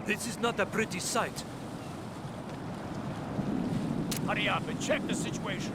This is not a pretty sight. Hurry up and check the situation.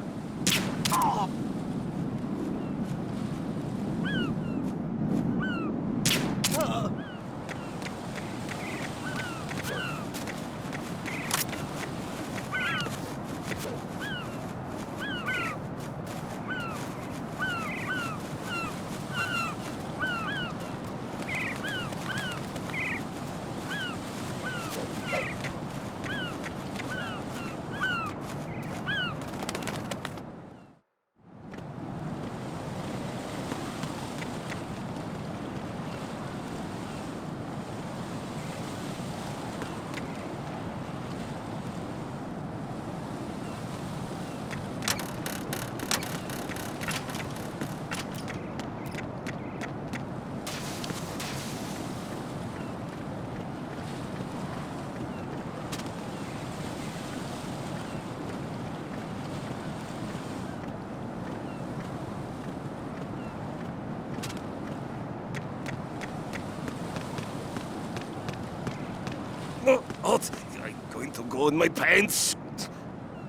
What? I'm going to go in my pants.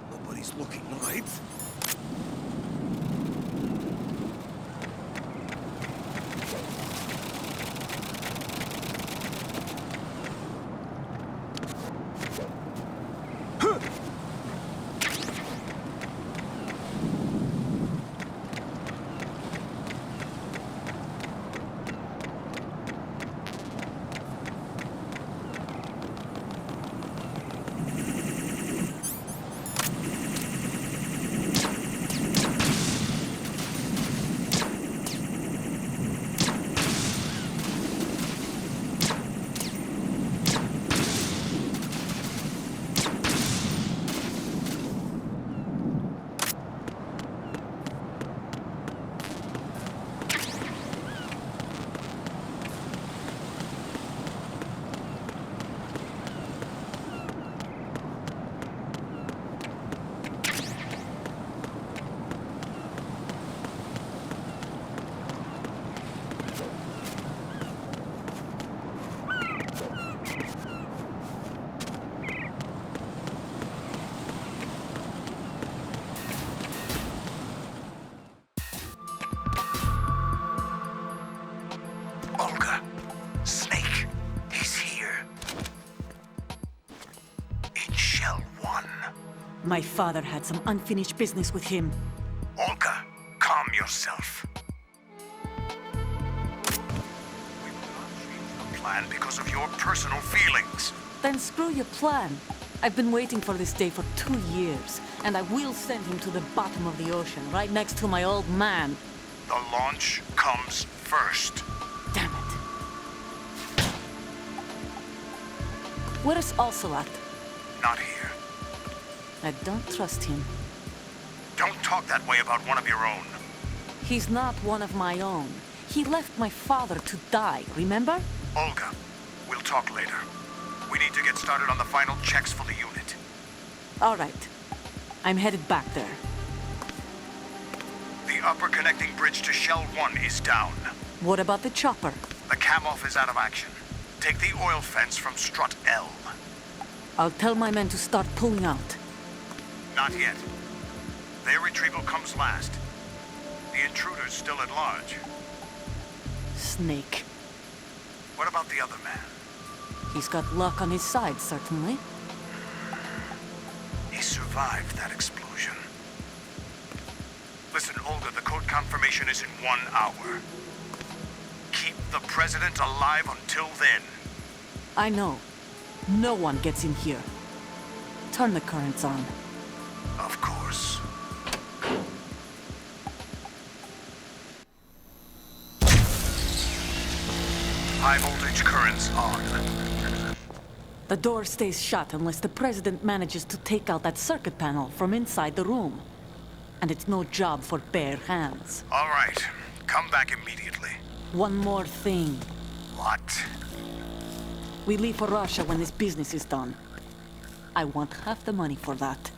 Nobody's looking, right? Olga, Snake, he's here. In Shell 1. My father had some unfinished business with him. Olga, calm yourself. We will not change the plan because of your personal feelings. Then screw your plan. I've been waiting for this day for 2 years, and I will send him to the bottom of the ocean, right next to my old man. The launch comes first. Damn it. Where is Ocelot? Not here. I don't trust him. Don't talk that way about one of your own. He's not one of my own. He left my father to die, remember? Olga, we'll talk later. We need to get started on the final checks for the unit. All right. I'm headed back there. The upper connecting bridge to Shell 1 is down. What about the chopper? The cam-off is out of action. Take the oil fence from strut L. I'll tell my men to start pulling out. Not yet. Their retrieval comes last. The intruder's still at large. Snake. What about the other man? He's got luck on his side, certainly. He survived that explosion. Listen, Olga, the code confirmation is in 1 hour. Keep the president alive until then. I know. No one gets in here. Turn the currents on. Of course. High voltage currents on. The door stays shut unless the president manages to take out that circuit panel from inside the room. And it's no job for bare hands. All right. Come back immediately. One more thing. What? We leave for Russia when this business is done. I want half the money for that.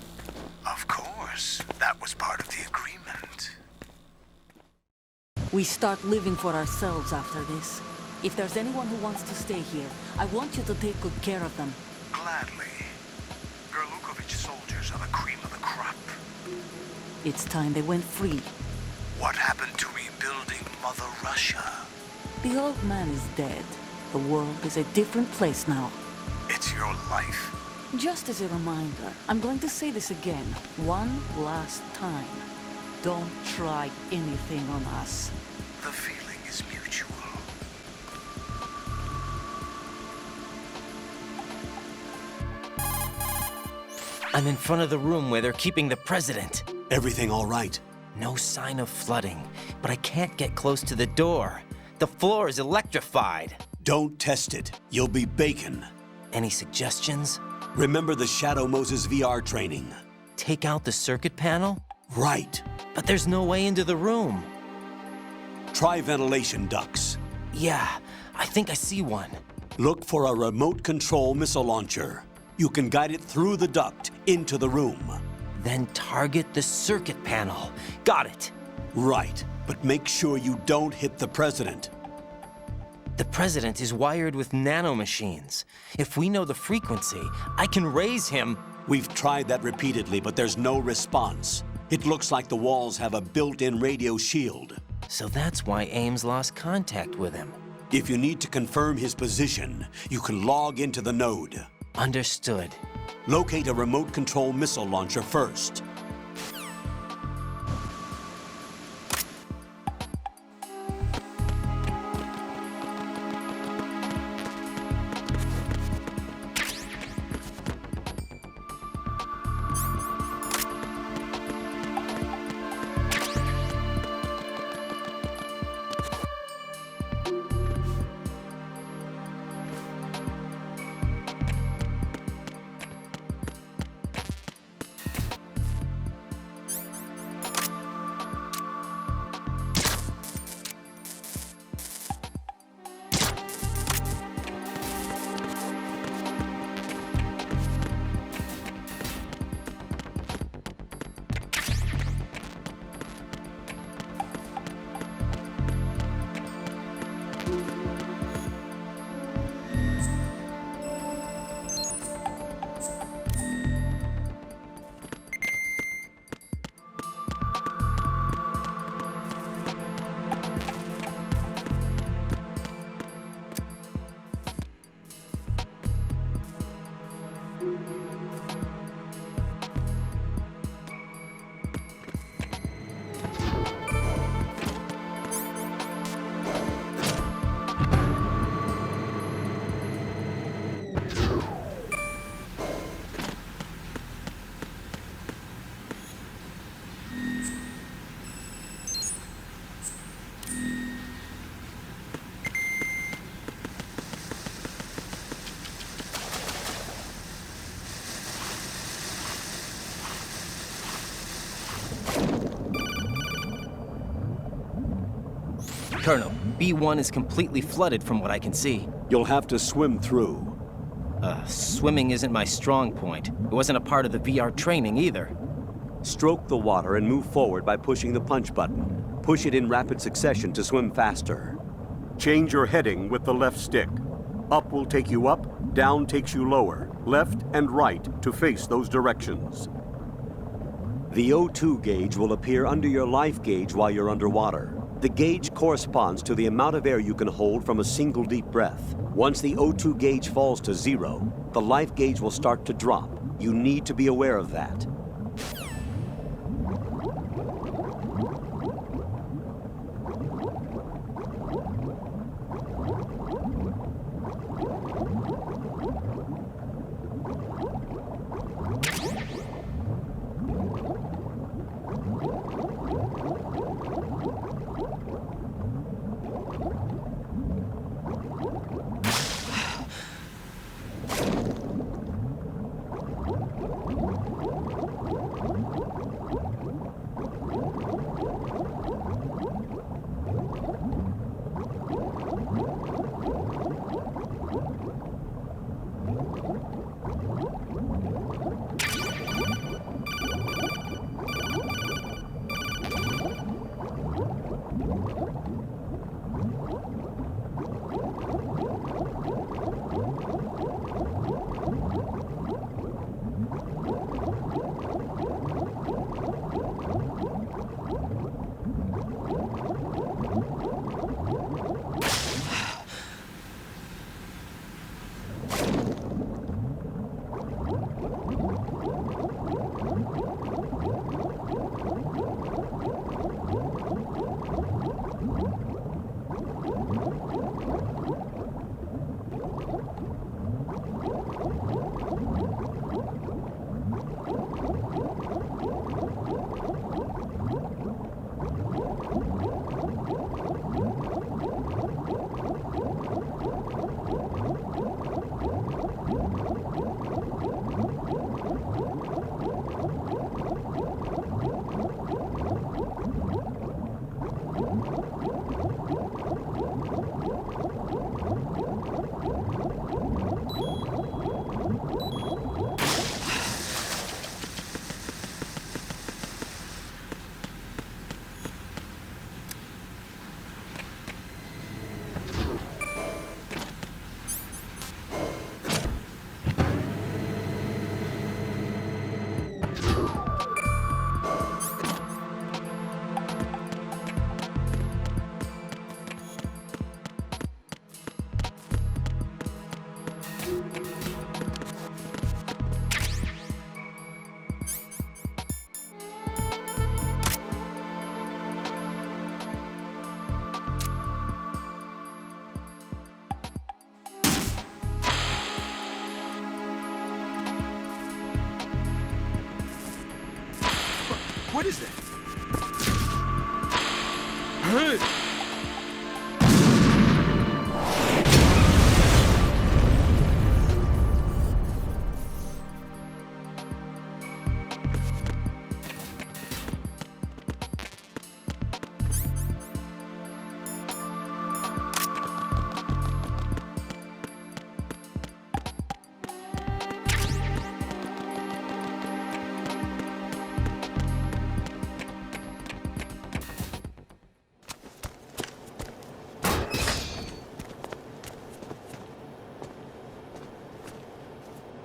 Of course. That was part of the agreement. We start living for ourselves after this. If there's anyone who wants to stay here, I want you to take good care of them. Gladly. Gerlukovich soldiers are the cream of the crop. It's time they went free. What happened to rebuilding Mother Russia? The old man is dead. The world is a different place now. It's your life. Just as a reminder, I'm going to say this again, one last time. Don't try anything on us. The feeling is mutual. I'm in front of the room where they're keeping the president. Everything all right? No sign of flooding, but I can't get close to the door. The floor is electrified. Don't test it. You'll be bacon. Any suggestions? Remember the Shadow Moses VR training? Take out the circuit panel? Right. But there's no way into the room. Try ventilation ducts. Yeah, I think I see one. Look for a remote control missile launcher. You can guide it through the duct into the room. Then target the circuit panel. Got it. Right, but make sure you don't hit the president. The president is wired with nanomachines. If we know the frequency, I can raise him. We've tried that repeatedly, but there's no response. It looks like the walls have a built-in radio shield. So that's why Ames lost contact with him. If you need to confirm his position, you can log into the node. Understood. Locate a remote control missile launcher first. Colonel, B1 is completely flooded from what I can see. You'll have to swim through. Swimming isn't my strong point. It wasn't a part of the VR training either. Stroke the water and move forward by pushing the punch button. Push it in rapid succession to swim faster. Change your heading with the left stick. Up will take you up, down takes you lower, left and right to face those directions. The O2 gauge will appear under your life gauge while you're underwater. The gauge corresponds to the amount of air you can hold from a single deep breath. Once the O2 gauge falls to 0, the life gauge will start to drop. You need to be aware of that. What is that?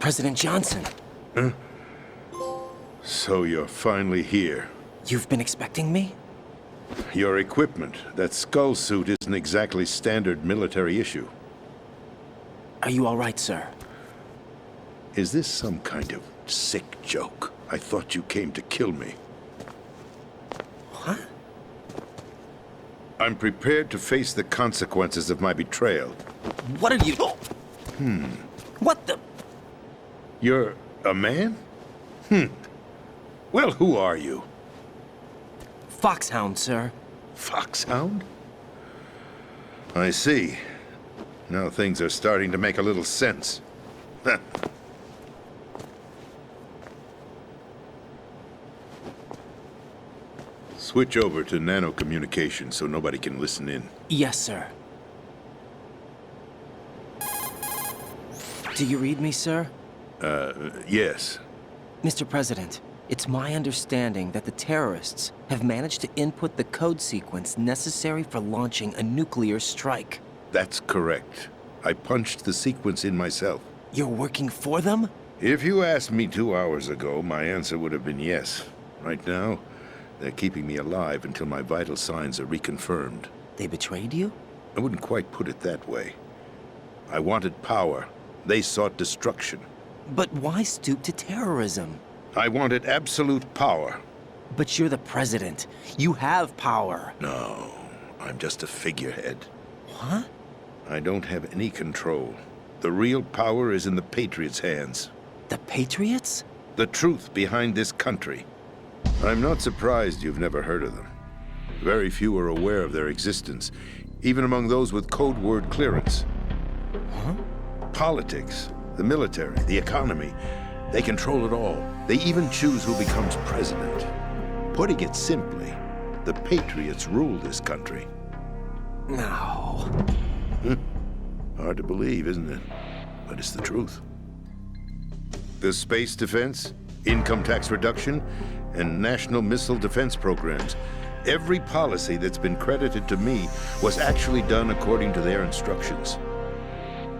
President Johnson, So you're finally here. you've been expecting me? Your equipment, that skull suit isn't exactly standard military issue. Are you all right, sir? Is this some kind of sick joke? I thought you came to kill me. What? I'm prepared to face the consequences of my betrayal. What are you... What the... You're a man? Well, who are you? Foxhound, sir. Foxhound? I see. Now things are starting to make a little sense. Switch over to nano-communication so nobody can listen in. Yes, sir. Do you read me, sir? Yes. Mr. President, it's my understanding that the terrorists have managed to input the code sequence necessary for launching a nuclear strike. That's correct. I punched the sequence in myself. You're working for them? If you asked me 2 hours ago, my answer would have been yes. Right now, they're keeping me alive until my vital signs are reconfirmed. They betrayed you? I wouldn't quite put it that way. I wanted power. They sought destruction. But why stoop to terrorism? I wanted absolute power. But you're the president. You have power. No, I'm just a figurehead. What? I don't have any control. The real power is in the Patriots' hands. The Patriots? The truth behind this country. I'm not surprised you've never heard of them. Very few are aware of their existence, even among those with code word clearance. Huh? Politics, the military, the economy, they control it all. They even choose who becomes president. Putting it simply, the Patriots rule this country. No. Hard to believe, isn't it? But it's the truth. The space defense, income tax reduction, and national missile defense programs. Every policy that's been credited to me was actually done according to their instructions.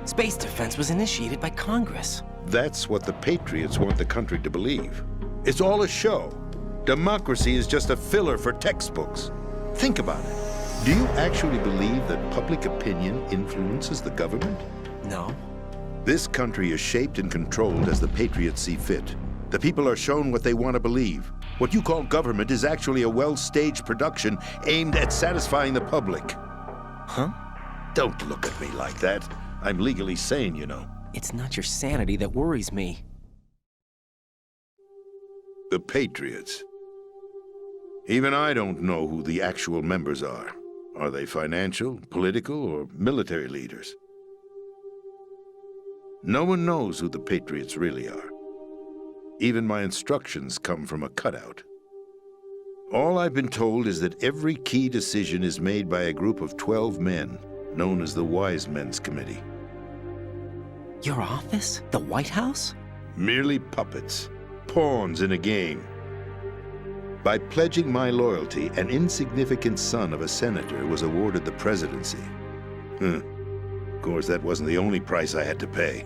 Space defense was initiated by Congress. That's what the Patriots want the country to believe. It's all a show. Democracy is just a filler for textbooks. Think about it. Do you actually believe that public opinion influences the government? No. This country is shaped and controlled as the Patriots see fit. The people are shown what they want to believe. What you call government is actually a well-staged production aimed at satisfying the public. Huh? Don't look at me like that. I'm legally sane, you know. It's not your sanity that worries me. The Patriots. Even I don't know who the actual members are. Are they financial, political, or military leaders? No one knows who the Patriots really are. Even my instructions come from a cutout. All I've been told is that every key decision is made by a group of 12 men, known as the Wise Men's Committee. Your office? The White House? Merely puppets, pawns in a game. By pledging my loyalty, an insignificant son of a senator was awarded the presidency. Of course, that wasn't the only price I had to pay.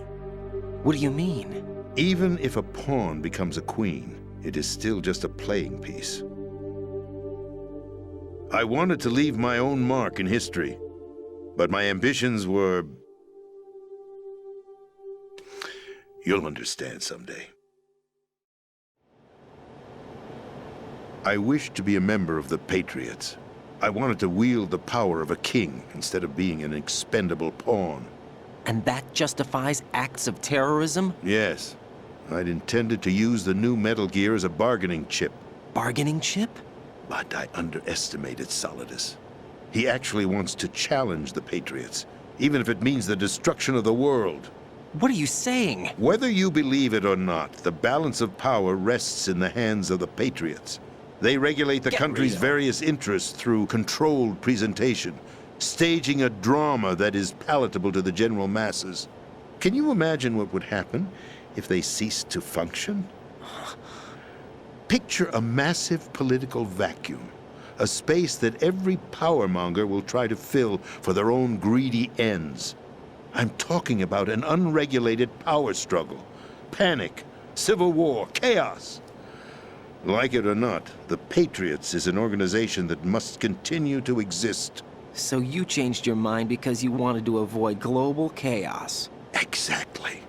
What do you mean? Even if a pawn becomes a queen, it is still just a playing piece. I wanted to leave my own mark in history, but my ambitions were... You'll understand someday. I wished to be a member of the Patriots. I wanted to wield the power of a king instead of being an expendable pawn. And that justifies acts of terrorism? Yes. I'd intended to use the new Metal Gear as a bargaining chip. bargaining chip? But I underestimated Solidus. He actually wants to challenge the Patriots, even if it means the destruction of the world. What are you saying? Whether you believe it or not, the balance of power rests in the hands of the Patriots. They regulate the country's various interests through controlled presentation, staging a drama that is palatable to the general masses. Can you imagine what would happen if they ceased to function? Picture a massive political vacuum, a space that every powermonger will try to fill for their own greedy ends. I'm talking about an unregulated power struggle, panic, civil war, chaos. Like it or not, the Patriots is an organization that must continue to exist. So you changed your mind because you wanted to avoid global chaos. Exactly.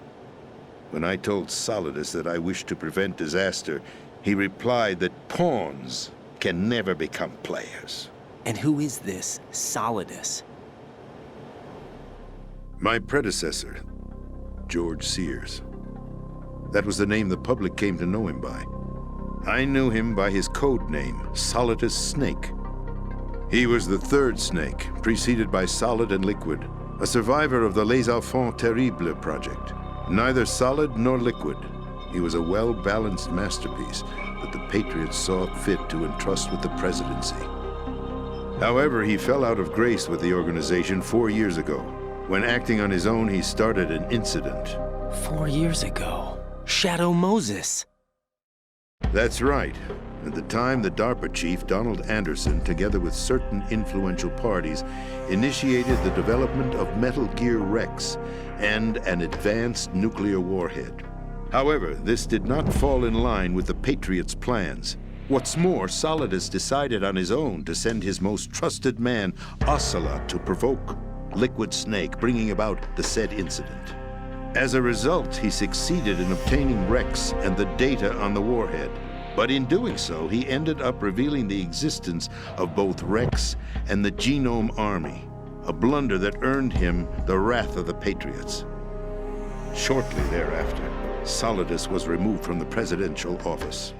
When I told Solidus that I wished to prevent disaster, he replied that pawns can never become players. And who is this Solidus? My predecessor, George Sears. That was the name the public came to know him by. I knew him by his code name, Solidus Snake. He was the third Snake, preceded by Solid and Liquid, a survivor of the Les Enfants Terribles project. Neither solid nor liquid, he was a well-balanced masterpiece that the Patriots saw fit to entrust with the presidency. However, he fell out of grace with the organization 4 years ago. When acting on his own, he started an incident. 4 years ago. Shadow Moses. That's right. At the time, the DARPA chief, Donald Anderson, together with certain influential parties, initiated the development of Metal Gear Rex and an advanced nuclear warhead. However, this did not fall in line with the Patriots' plans. What's more, Solidus decided on his own to send his most trusted man, Ocelot, to provoke Liquid Snake, bringing about the said incident. As a result, he succeeded in obtaining Rex and the data on the warhead. But in doing so, he ended up revealing the existence of both Rex and the Genome Army, a blunder that earned him the wrath of the Patriots. Shortly thereafter, Solidus was removed from the presidential office.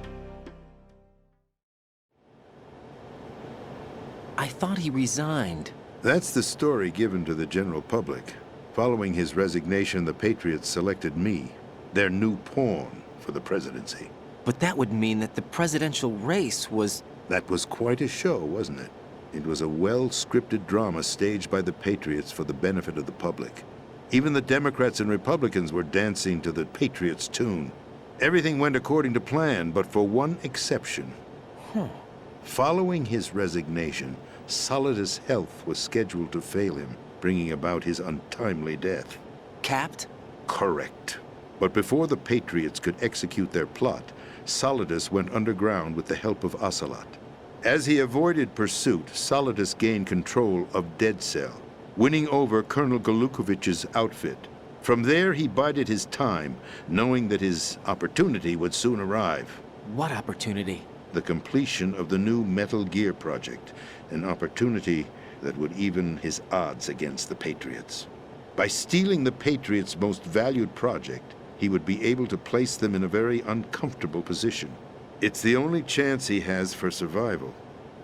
I thought he resigned. That's the story given to the general public. Following his resignation, the Patriots selected me, their new pawn, for the presidency. But that would mean that the presidential race was... That was quite a show, wasn't it? It was a well-scripted drama staged by the Patriots for the benefit of the public. Even the Democrats and Republicans were dancing to the Patriots' tune. Everything went according to plan, but for one exception. Following his resignation, Solidus' health was scheduled to fail him, bringing about his untimely death. Capped? Correct. But before the Patriots could execute their plot, Solidus went underground with the help of Ocelot. As he avoided pursuit, Solidus gained control of Dead Cell, winning over Colonel Golukovich's outfit. From there, he bided his time, knowing that his opportunity would soon arrive. What opportunity? The completion of the new Metal Gear project, an opportunity that would even his odds against the Patriots. By stealing the Patriots' most valued project, he would be able to place them in a very uncomfortable position. It's the only chance he has for survival.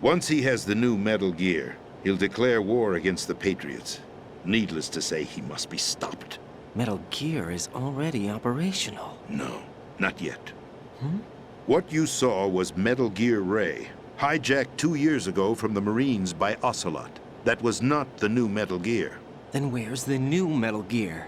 Once he has the new Metal Gear, he'll declare war against the Patriots. Needless to say, he must be stopped. Metal Gear is already operational. No, not yet. What you saw was Metal Gear Ray, hijacked 2 years ago from the Marines by Ocelot. That was not the new Metal Gear. Then where's the new Metal Gear?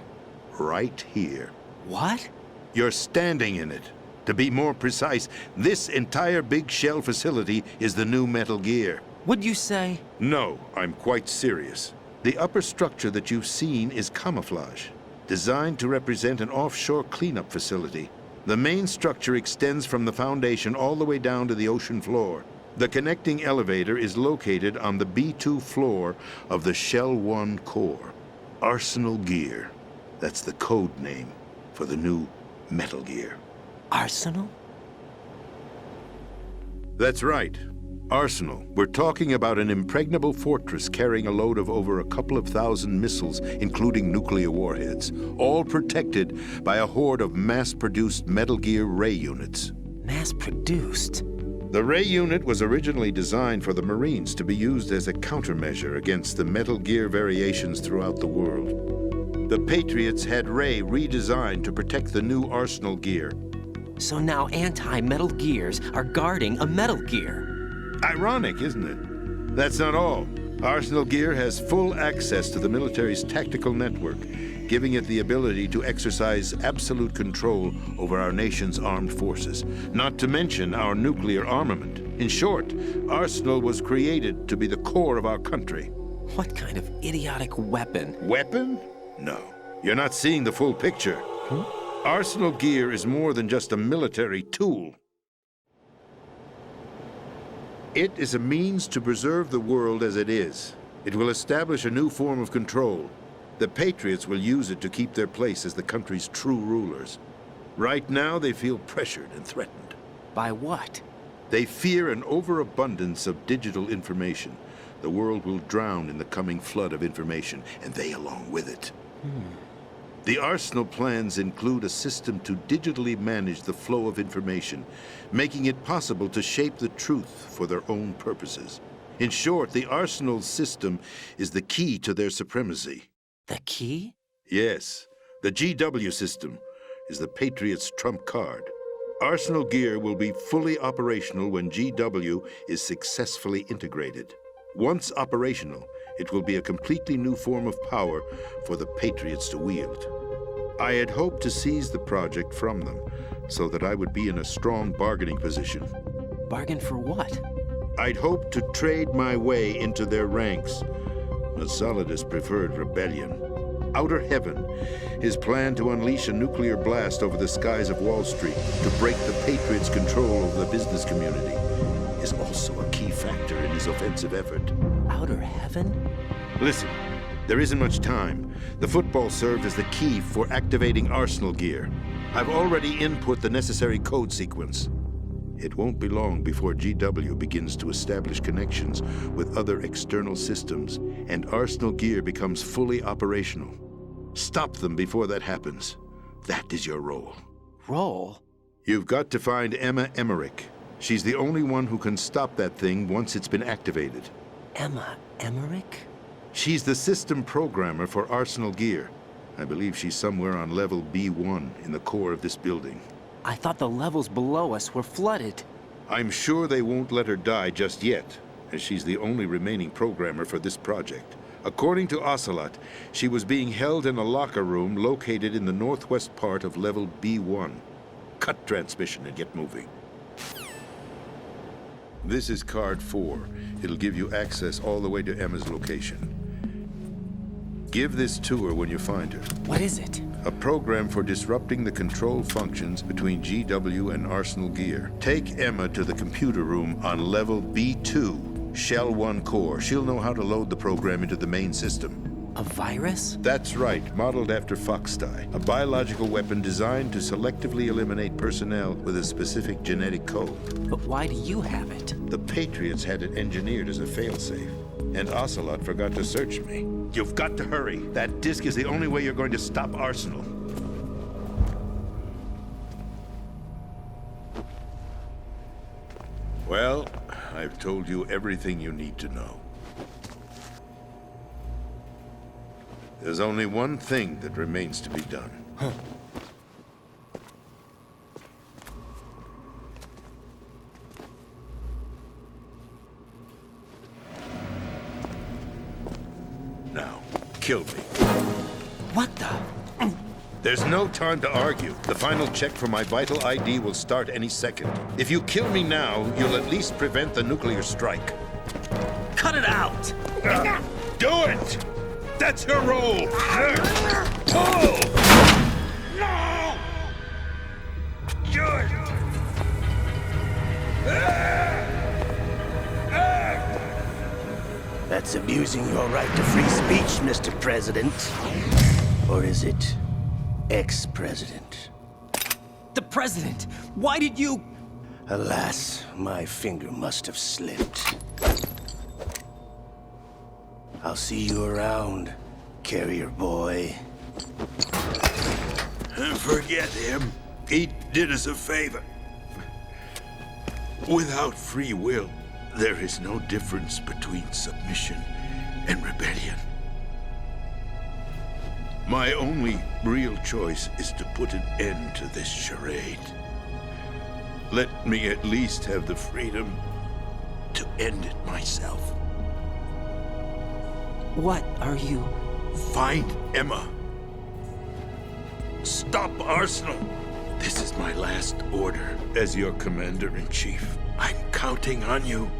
Right here. What? You're standing in it. To be more precise, this entire big shell facility is the new Metal Gear. What'd you say? No, I'm quite serious. The upper structure that you've seen is camouflage, designed to represent an offshore cleanup facility. The main structure extends from the foundation all the way down to the ocean floor. The connecting elevator is located on the B2 floor of the Shell 1 core. Arsenal Gear. That's the code name for the new Metal Gear. Arsenal? That's right. Arsenal. We're talking about an impregnable fortress carrying a load of over a couple of thousand missiles, including nuclear warheads, all protected by a horde of mass-produced Metal Gear Ray units. Mass-produced? The Ray unit was originally designed for the Marines to be used as a countermeasure against the Metal Gear variations throughout the world. The Patriots had Ray redesigned to protect the new Arsenal gear. So now anti-Metal Gears are guarding a Metal Gear. Ironic, isn't it? That's not all. Arsenal Gear has full access to the military's tactical network, giving it the ability to exercise absolute control over our nation's armed forces, not to mention our nuclear armament. In short, Arsenal was created to be the core of our country. What kind of idiotic weapon? Weapon? No. You're not seeing the full picture. Arsenal Gear is more than just a military tool. It is a means to preserve the world as it is. It will establish a new form of control. The Patriots will use it to keep their place as the country's true rulers. Right now, they feel pressured and threatened. By what? They fear an overabundance of digital information. The world will drown in the coming flood of information, and they along with it. The Arsenal plans include a system to digitally manage the flow of information, making it possible to shape the truth for their own purposes. In short, the Arsenal system is the key to their supremacy. The key? Yes, the GW system is the Patriots' trump card. Arsenal Gear will be fully operational when GW is successfully integrated. Once operational, it will be a completely new form of power for the Patriots to wield. I had hoped to seize the project from them, so that I would be in a strong bargaining position. Bargain for what? I'd hoped to trade my way into their ranks, but Solidus preferred rebellion. Outer Heaven, his plan to unleash a nuclear blast over the skies of Wall Street to break the Patriots' control over the business community, is also a key factor in his offensive effort. Outer Heaven? Listen, there isn't much time. The football served as the key for activating Arsenal Gear. I've already input the necessary code sequence. It won't be long before GW begins to establish connections with other external systems, and Arsenal Gear becomes fully operational. Stop them before that happens. That is your role. Role? You've got to find Emma Emmerich. She's the only one who can stop that thing once it's been activated. Emma Emmerich? She's the system programmer for Arsenal Gear. I believe she's somewhere on level B1 in the core of this building. I thought the levels below us were flooded. I'm sure they won't let her die just yet, as she's the only remaining programmer for this project. According to Ocelot, she was being held in a locker room located in the northwest part of level B1. Cut transmission and get moving. This is card 4. It'll give you access all the way to Emma's location. Give this to her when you find her. What is it? A program for disrupting the control functions between GW and Arsenal Gear. Take Emma to the computer room on level B2, Shell 1 core. She'll know how to load the program into the main system. A virus? That's right, modeled after Foxdie, a biological weapon designed to selectively eliminate personnel with a specific genetic code. But why do you have it? The Patriots had it engineered as a failsafe, and Ocelot forgot to search me. You've got to hurry. That disk is the only way you're going to stop Arsenal. Well, I've told you everything you need to know. There's only one thing that remains to be done. Now, kill me. What the? There's no time to argue. The final check for my vital ID will start any second. If you kill me now, you'll at least prevent the nuclear strike. Cut it out! Do it! That's her role! Pull! No! Good! That's abusing your right to free speech, Mr. President. Or is it ex-president? The president! Why did you... Alas, my finger must have slipped. I'll see you around, carrier boy. Forget him. He did us a favor. Without free will, there is no difference between submission and rebellion. My only real choice is to put an end to this charade. Let me at least have the freedom to end it myself. What are you? Find Emma. Stop Arsenal. This is my last order as your commander-in-chief. I'm counting on you.